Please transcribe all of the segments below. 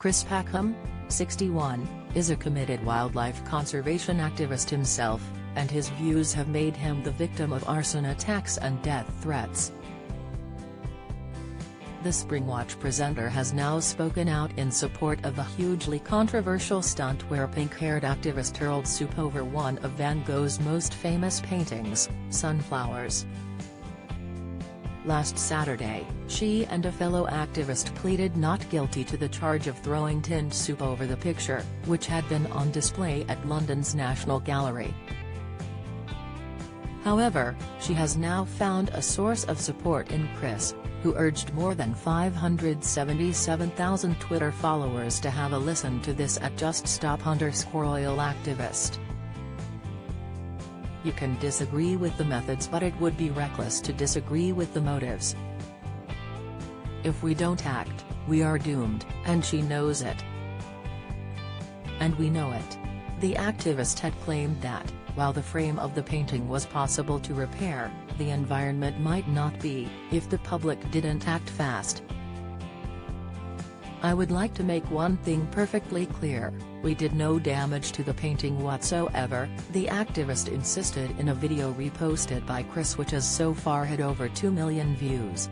Chris Packham, 61, is a committed wildlife conservation activist himself, and his views have made him the victim of arson attacks and death threats. The Springwatch presenter has now spoken out in support of the hugely controversial stunt where pink-haired activist hurled soup over one of Van Gogh's most famous paintings, Sunflowers. Last Saturday, she and a fellow activist pleaded not guilty to the charge of throwing tinned soup over the picture, which had been on display at London's National Gallery. However, she has now found a source of support in Chris, who urged more than 577,000 Twitter followers to have a listen to this at JustStop_Activist. You can disagree with the methods, but it would be reckless to disagree with the motives. If we don't act, we are doomed, and she knows it. And we know it. The activist had claimed that, while the frame of the painting was possible to repair, the environment might not be, if the public didn't act fast. I would like to make one thing perfectly clear: we did no damage to the painting whatsoever, the activist insisted in a video reposted by Chris, which has so far had over 2 million views.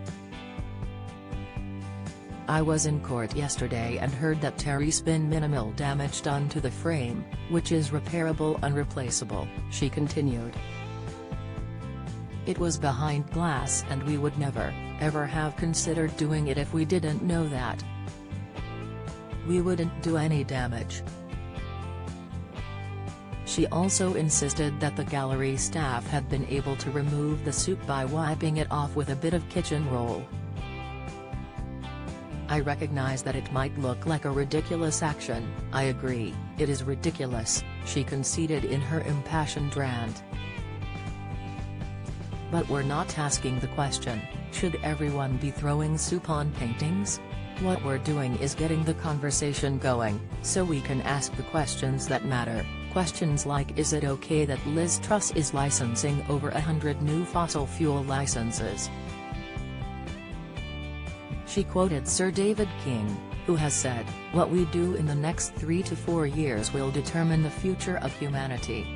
I was in court yesterday and heard that there's been minimal damage done to the frame, which is repairable and replaceable, she continued. It was behind glass and we would never, ever have considered doing it if we didn't know that. We wouldn't do any damage. She also insisted that the gallery staff had been able to remove the soup by wiping it off with a bit of kitchen roll. I recognize that it might look like a ridiculous action, I agree, it is ridiculous, she conceded in her impassioned rant. But we're not asking the question, should everyone be throwing soup on paintings? What we're doing is getting the conversation going, so we can ask the questions that matter, questions like, is it okay that Liz Truss is licensing over 100 new fossil fuel licenses? She quoted Sir David King, who has said, "What we do in the next 3 to 4 years will determine the future of humanity."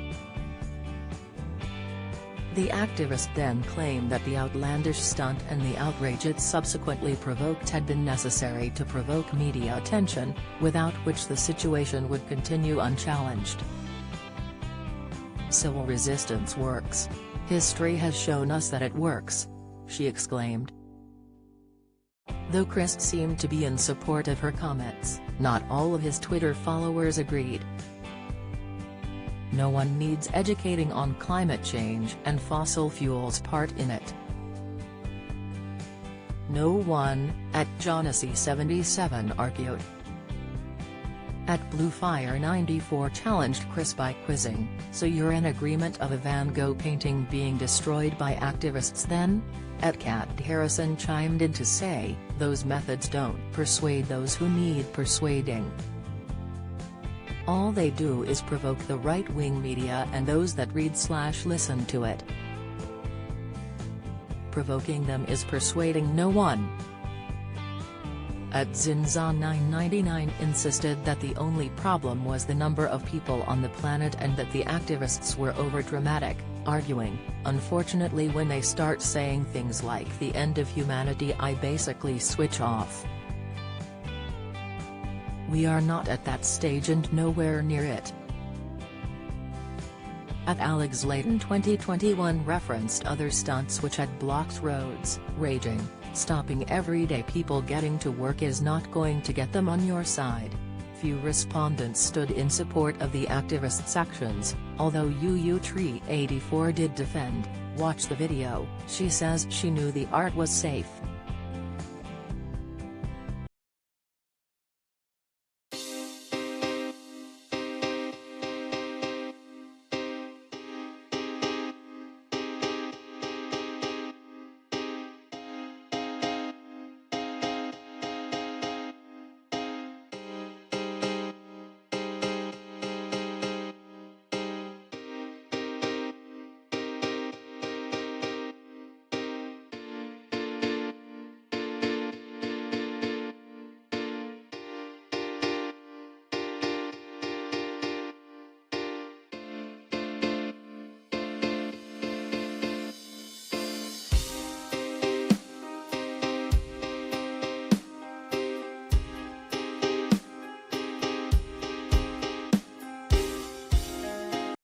The activist then claimed that the outlandish stunt and the outrage it subsequently provoked had been necessary to provoke media attention, without which the situation would continue unchallenged. Civil resistance works. History has shown us that it works, she exclaimed. Though Chris seemed to be in support of her comments, not all of his Twitter followers agreed. No one needs educating on climate change and fossil fuels' part in it. No one, at Johnessy77 argued. At Bluefire94 challenged Chris by quizzing, "So you're in agreement of a Van Gogh painting being destroyed by activists then?" At Cat Harrison chimed in to say, "Those methods don't persuade those who need persuading. All they do is provoke the right-wing media and those that read/listen to it. Provoking them is persuading no one." At Zinza999 insisted that the only problem was the number of people on the planet and that the activists were overdramatic, arguing, "Unfortunately when they start saying things like the end of humanity I basically switch off. We are not at that stage and nowhere near it." At Alex Layton 2021 referenced other stunts which had blocked roads, raging, "Stopping everyday people getting to work is not going to get them on your side." Few respondents stood in support of the activists' actions, although UU Tree84 did defend. Watch the video, she says she knew the art was safe.